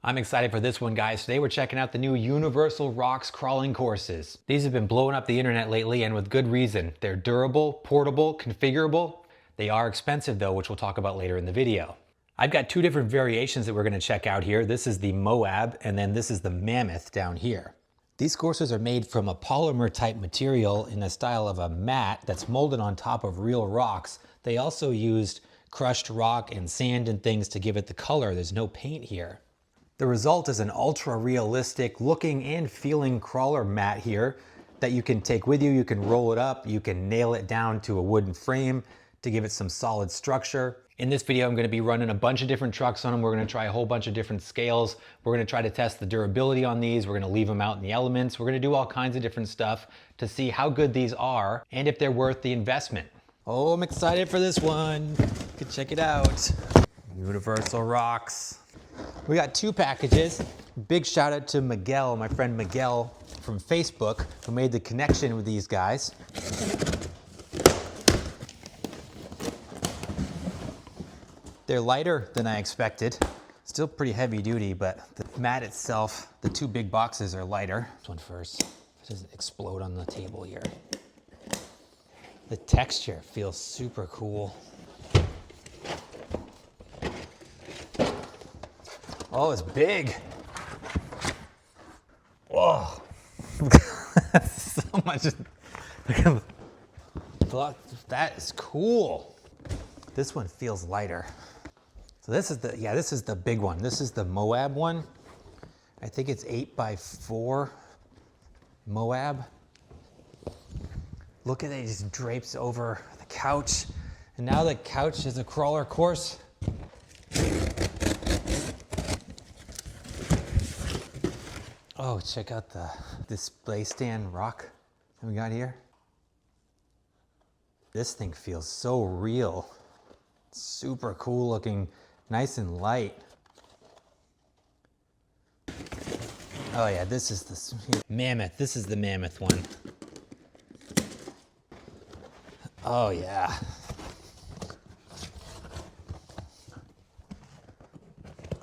I'm excited for this one, guys. Today we're checking out the new Universal Rocks crawling courses. These have been blowing up the internet lately, and with good reason. They're durable, portable, configurable. They are expensive though, which we'll talk about later in the video. I've got two different variations that we're gonna check out here. This is the Moab, and then this is the Mammoth down here. These courses are made from a polymer type material in the style of a mat that's molded on top of real rocks. They also used crushed rock and sand and things to give it the color. There's no paint here. The result is an ultra realistic looking and feeling crawler mat here that you can take with you. You can roll it up, you can nail it down to a wooden frame to give it some solid structure. In this video, I'm gonna be running a bunch of different trucks on them. We're gonna try a whole bunch of different scales. We're gonna try to test the durability on these. We're gonna leave them out in the elements. We're gonna do all kinds of different stuff to see how good these are and if they're worth the investment. Oh, I'm excited for this one. You can check it out. Universal Rocks. We got two packages. Big shout out to Miguel, my friend Miguel from Facebook, who made the connection with these guys. They're lighter than I expected. Still pretty heavy duty, but the mat itself, the two big boxes are lighter. This one first. It doesn't explode on the table here. The texture feels super cool. Oh, it's big. Whoa. So much. That is cool. This one feels lighter. So this is the big one. This is the Moab one. I think it's 8x4 Moab. Look at it, it just drapes over the couch. And now the couch is a crawler course. Oh, check out the display stand rock that we got here. This thing feels so real. Super cool looking, nice and light. Oh yeah, this is the Mammoth. This is the Mammoth one. Oh yeah.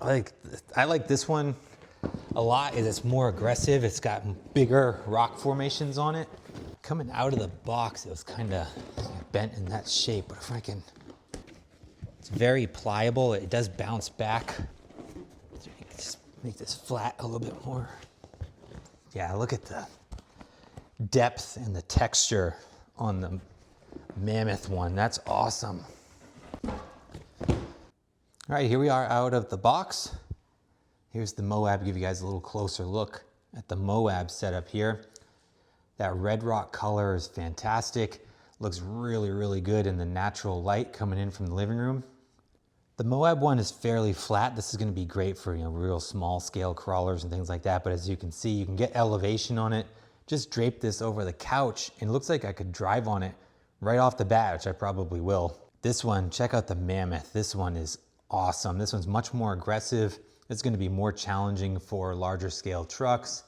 I like this one a lot. It's more aggressive. It's got bigger rock formations on it. Coming out of the box, it was kind of bent in that shape, but if I can, it's very pliable. It does bounce back. Just make this flat a little bit more. Yeah, look at the depth and the texture on the Mammoth one. That's awesome. All right, here we are out of the box. Here's the Moab. Give you guys a little closer look at the Moab setup here. That red rock color is fantastic. Looks really, really good in the natural light coming in from the living room. The Moab one is fairly flat. This is going to be great for, real small scale crawlers and things like that. But as you can see, you can get elevation on it. Just drape this over the couch and it looks like I could drive on it right off the bat, which I probably will. This one, check out the Mammoth. This one is awesome. This one's much more aggressive. It's going to be more challenging for larger scale trucks.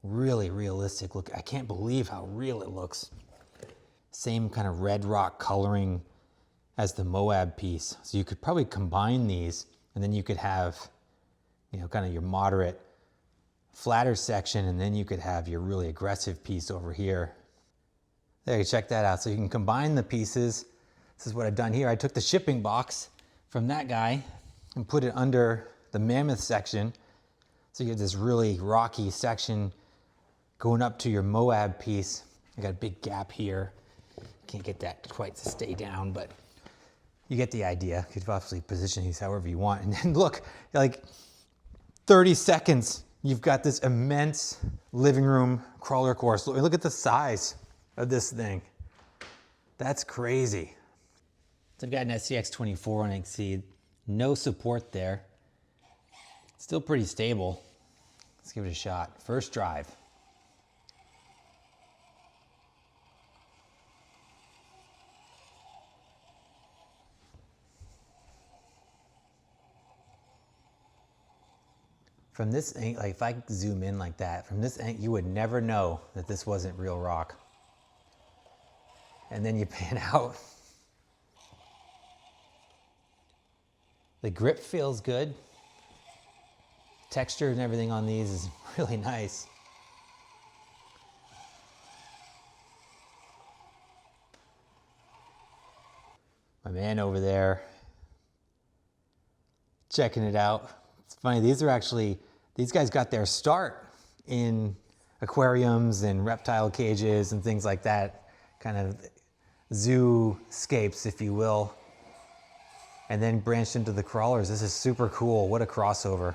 Really realistic look. I can't believe how real it looks. Same kind of red rock coloring as the Moab piece. So you could probably combine these and then you could have, kind of your moderate flatter section, and then you could have your really aggressive piece over here. There, you check that out. So you can combine the pieces. This is what I've done here. I took the shipping box from that guy and put it under the Mammoth section. So you get this really rocky section going up to your Moab piece. I got a big gap here. Can't get that quite to stay down, but you get the idea. You could obviously position these however you want. And then look, like 30 seconds, you've got this immense living room crawler course. Look at the size of this thing. That's crazy. So I've got an SCX24 and I can see no support there. Still pretty stable. Let's give it a shot. First drive. From this angle, like if I zoom in like that, from this angle, you would never know that this wasn't real rock. And then you pan out. The grip feels good. texture and everything on these is really nice. My man over there checking it out. It's funny, these guys got their start in aquariums and reptile cages and things like that, kind of zoo-scapes, if you will, and then branched into the crawlers. This is super cool. What a crossover.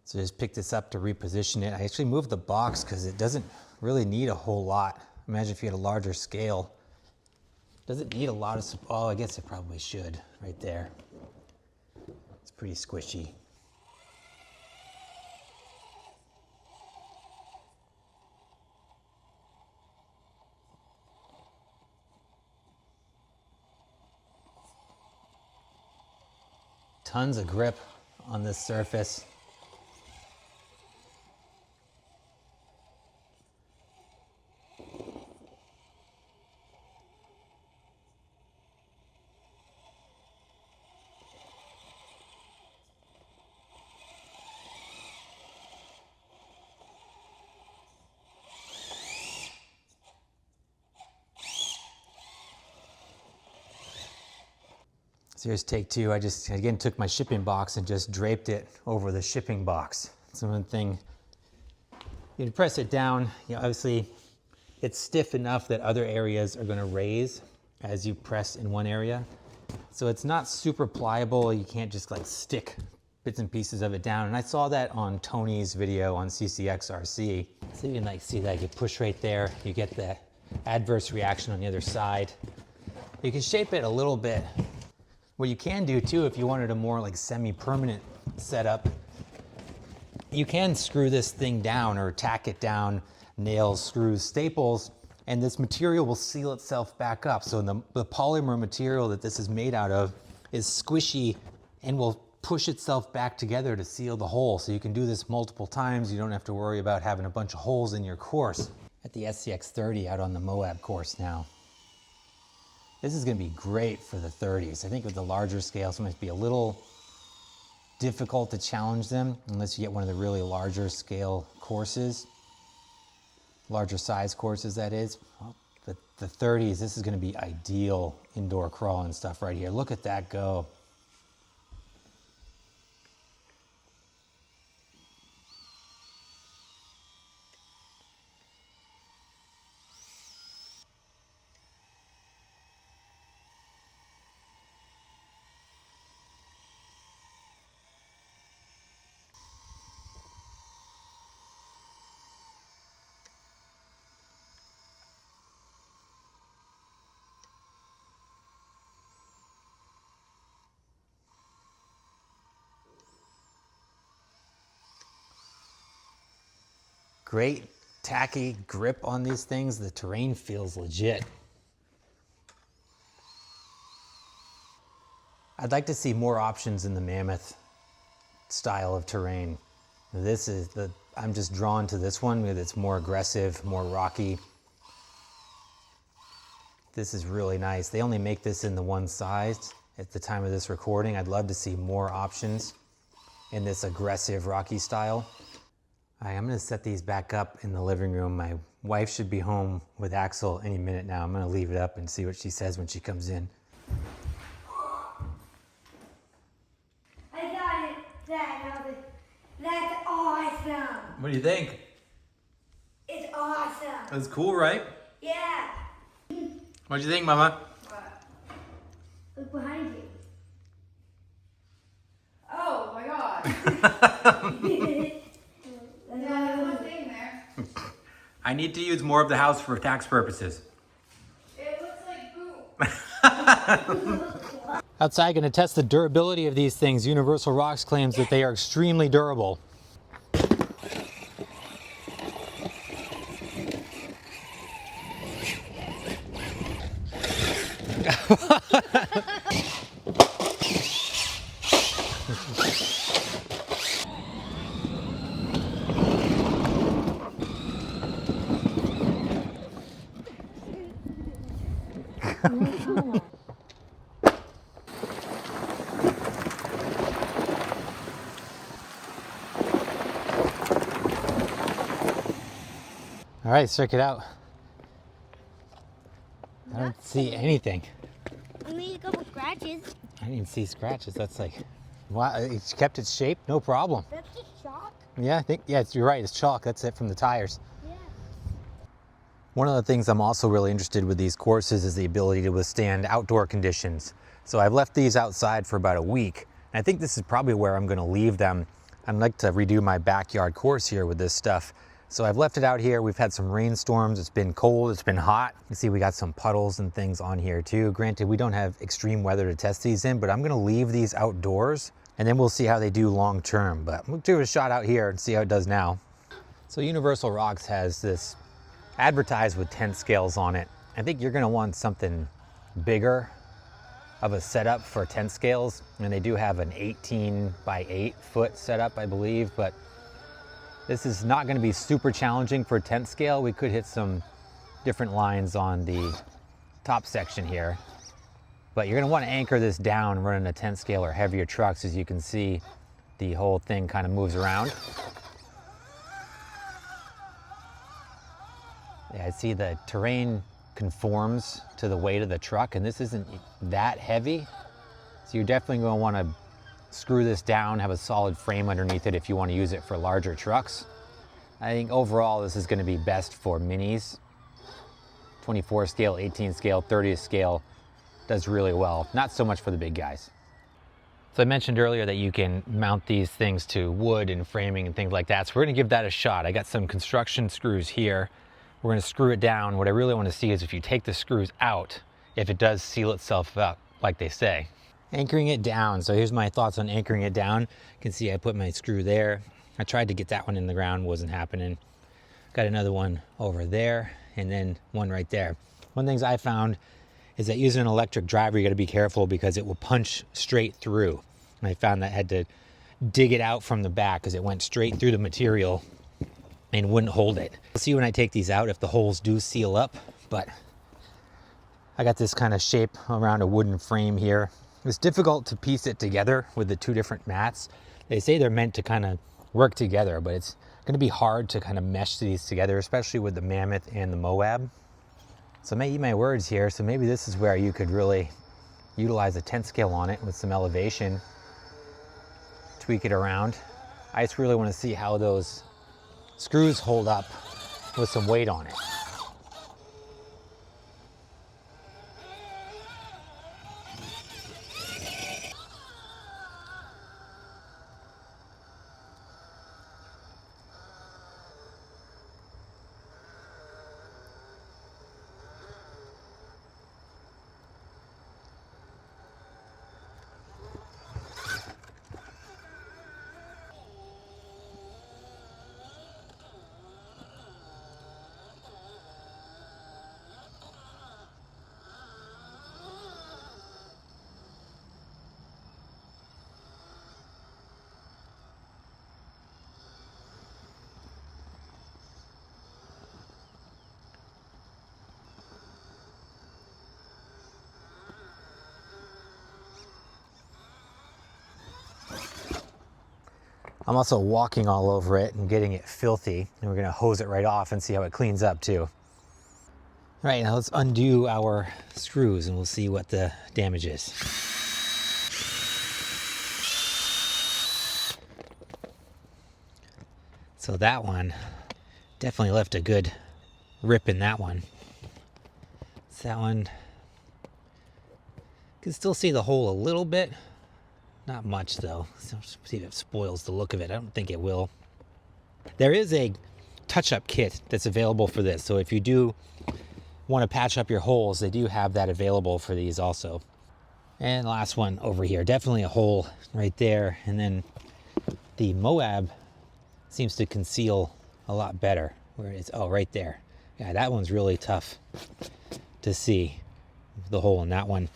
So just pick this up to reposition it. I actually moved the box because it doesn't really need a whole lot. Imagine if you had a larger scale. Doesn't need a lot of, oh, I guess it probably should right there. It's pretty squishy. Tons of grip on this surface. So here's take two. I just, again, took my shipping box and just draped it over the shipping box. So one thing, you press it down, obviously it's stiff enough that other areas are gonna raise as you press in one area. So it's not super pliable. You can't just like stick bits and pieces of it down. And I saw that on Tony's video on CCXRC. So you can like see that you push right there, you get the adverse reaction on the other side. You can shape it a little bit. What you can do too, if you wanted a more like semi-permanent setup, you can screw this thing down or tack it down, nails, screws, staples, and this material will seal itself back up. So the polymer material that this is made out of is squishy and will push itself back together to seal the hole. So you can do this multiple times. You don't have to worry about having a bunch of holes in your course. At the SCX30 out on the Moab course now. This is gonna be great for the 30s. I think with the larger scales, it might be a little difficult to challenge them unless you get one of the really larger scale courses, larger size courses that is. Well, the 30s, this is gonna be ideal indoor crawl and stuff right here. Look at that go. Great tacky grip on these things. The terrain feels legit. I'd like to see more options in the Mammoth style of terrain. I'm just drawn to this one because it's more aggressive, more rocky. This is really nice. They only make this in the one size at the time of this recording. I'd love to see more options in this aggressive rocky style. All right, I'm gonna set these back up in the living room. My wife should be home with Axel any minute now. I'm gonna leave it up and see what she says when she comes in. I got it, Dad. That's awesome. What do you think? It's awesome. That's cool, right? Yeah. What do you think, Mama? What? Look behind you. Oh my God. There's one thing there. I need to use more of the house for tax purposes. It looks like poop. Outside, going to test the durability of these things. Universal Rocks claims that they are extremely durable. All right, let's check it out. I don't see anything. I made a couple scratches. I didn't even see scratches. That's like, wow, it's kept its shape, no problem. That's just chalk. Yeah, I think, yeah, you're right, it's chalk. That's it from the tires. Yeah. One of the things I'm also really interested with these courses is the ability to withstand outdoor conditions. So I've left these outside for about a week. And I think this is probably where I'm gonna leave them. I'd like to redo my backyard course here with this stuff. So I've left it out here. We've had some rainstorms. It's been cold, it's been hot. You see we got some puddles and things on here too. Granted, we don't have extreme weather to test these in, but I'm gonna leave these outdoors and then we'll see how they do long term. But we'll do a shot out here and see how it does now. So Universal Rocks has this advertised with tent scales on it. I think you're gonna want something bigger of a setup for tent scales. And they do have an 18 by 8 foot setup, I believe, but this is not gonna be super challenging for a tent scale. We could hit some different lines on the top section here, but you're gonna wanna anchor this down running a tent scale or heavier trucks. As you can see, the whole thing kind of moves around. Yeah, I see the terrain conforms to the weight of the truck, and this isn't that heavy. So you're definitely gonna wanna screw this down, have a solid frame underneath it if you wanna use it for larger trucks. I think overall this is gonna be best for minis. 24 scale, 18 scale, 30 scale does really well. Not so much for the big guys. So I mentioned earlier that you can mount these things to wood and framing and things like that. So we're gonna give that a shot. I got some construction screws here. We're gonna screw it down. What I really wanna see is if you take the screws out, if it does seal itself up, like they say. Anchoring it down. So here's my thoughts on anchoring it down. You can see I put my screw there. I tried to get that one in the ground, wasn't happening. Got another one over there and then one right there. One of the things I found is that using an electric driver, you gotta be careful because it will punch straight through. And I found that I had to dig it out from the back because it went straight through the material and wouldn't hold it. We'll see when I take these out if the holes do seal up, but I got this kind of shape around a wooden frame here. It's difficult to piece it together with the two different mats. They say they're meant to kind of work together, but it's gonna be hard to kind of mesh these together, especially with the Mammoth and the Moab. So I may eat my words here, so maybe this is where you could really utilize a tent scale on it with some elevation, tweak it around. I just really wanna see how those screws hold up with some weight on it. I'm also walking all over it and getting it filthy, and we're gonna hose it right off and see how it cleans up too. All right, now let's undo our screws and we'll see what the damage is. So that one definitely left a good rip in that one. So that one, you can still see the hole a little bit. Not much though. So see if it spoils the look of it. I don't think it will. There is a touch-up kit that's available for this. So if you do want to patch up your holes, they do have that available for these also. And last one over here, definitely a hole right there. And then the Moab seems to conceal a lot better. Where it's, oh, right there. Yeah, that one's really tough to see, the hole in that one.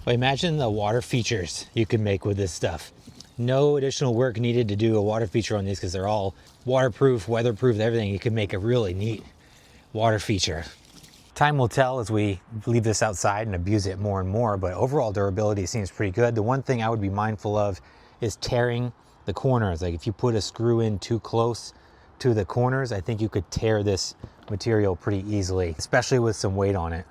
Well, imagine the water features you could make with this stuff. No additional work needed to do a water feature on these because they're all waterproof, weatherproof, everything. You can make a really neat water feature. Time will tell as we leave this outside and abuse it more and more, but overall durability seems pretty good. The one thing I would be mindful of is tearing the corners. Like if you put a screw in too close to the corners, I think you could tear this material pretty easily, especially with some weight on it.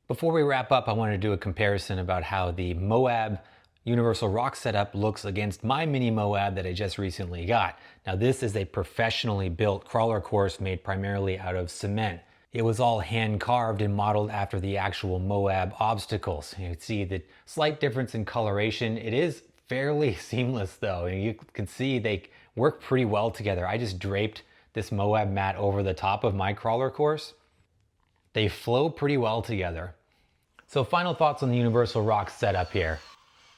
Before we wrap up, I want to do a comparison about how the Moab Universal Rock setup looks against my mini Moab that I just recently got. Now this is a professionally built crawler course made primarily out of cement. It was all hand carved and modeled after the actual Moab obstacles. You can see the slight difference in coloration. It is fairly seamless though, and you can see they work pretty well together. I just draped this Moab mat over the top of my crawler course. They flow pretty well together. So final thoughts on the Universal Rock setup here.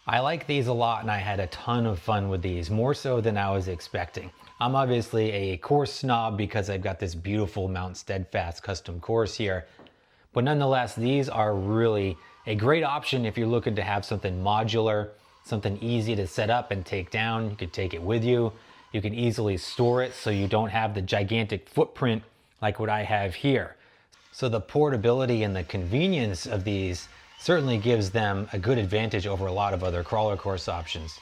I like these a lot and I had a ton of fun with these, more so than I was expecting. I'm obviously a course snob because I've got this beautiful Mount Steadfast custom course here. But nonetheless, these are really a great option if you're looking to have something modular, something easy to set up and take down. You could take it with you. You can easily store it so you don't have the gigantic footprint like what I have here. So the portability and the convenience of these certainly gives them a good advantage over a lot of other crawler course options.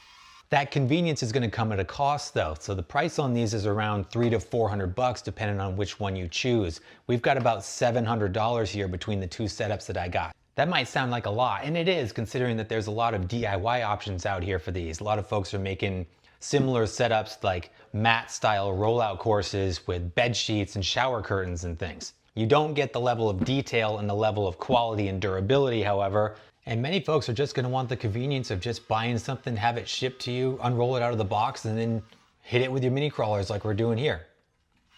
That convenience is going to come at a cost though. So the price on these is around $300 to $400 depending on which one you choose. We've got about $700 here between the two setups that I got. That might sound like a lot, and it is, considering that there's a lot of DIY options out here for these. A lot of folks are making similar setups like mat style rollout courses with bed sheets and shower curtains and things. You don't get the level of detail and the level of quality and durability, however, and many folks are just going to want the convenience of just buying something, have it shipped to you, unroll it out of the box, and then hit it with your mini crawlers like we're doing here.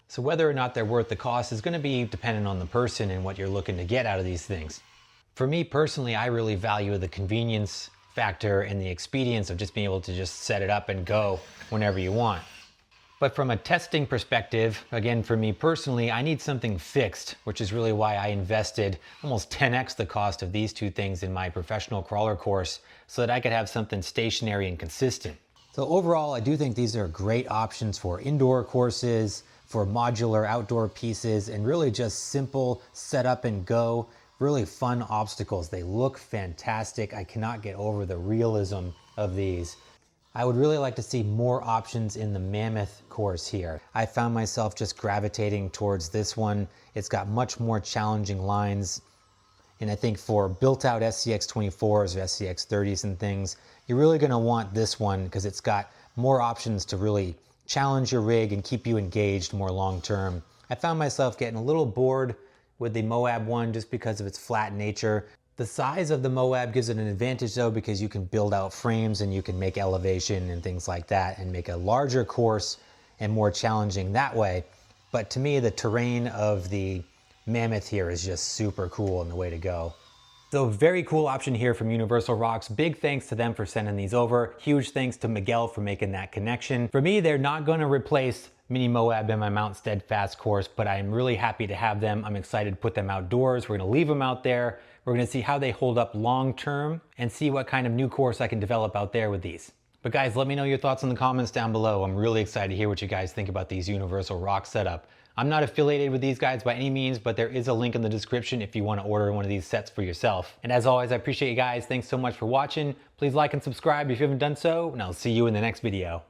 So whether or not they're worth the cost is going to be dependent on the person and what you're looking to get out of these things. For me personally, I really value the convenience factor and the expedience of just being able to just set it up and go whenever you want. But from a testing perspective, again, for me personally, I need something fixed, which is really why I invested almost 10x the cost of these two things in my professional crawler course so that I could have something stationary and consistent. So overall, I do think these are great options for indoor courses, for modular outdoor pieces, and really just simple set up and go, really fun obstacles. They look fantastic. I cannot get over the realism of these. I would really like to see more options in the Mammoth course here. I found myself just gravitating towards this one. It's got much more challenging lines. And I think for built out SCX24s or SCX30s and things, you're really gonna want this one because it's got more options to really challenge your rig and keep you engaged more long term. I found myself getting a little bored with the Moab one just because of its flat nature. The size of the Moab gives it an advantage though, because you can build out frames and you can make elevation and things like that and make a larger course and more challenging that way. But to me, the terrain of the Mammoth here is just super cool and the way to go. So very cool option here from Universal Rocks. Big thanks to them for sending these over. Huge thanks to Miguel for making that connection. For me, they're not gonna replace Mini Moab in my Mount Steadfast course, but I'm really happy to have them. I'm excited to put them outdoors. We're gonna leave them out there. We're gonna see how they hold up long term and see what kind of new course I can develop out there with these. But guys, let me know your thoughts in the comments down below. I'm really excited to hear what you guys think about these Universal Rock setup. I'm not affiliated with these guys by any means, but there is a link in the description if you want to order one of these sets for yourself. And as always, I appreciate you guys. Thanks so much for watching. Please like and subscribe if you haven't done so, and I'll see you in the next video.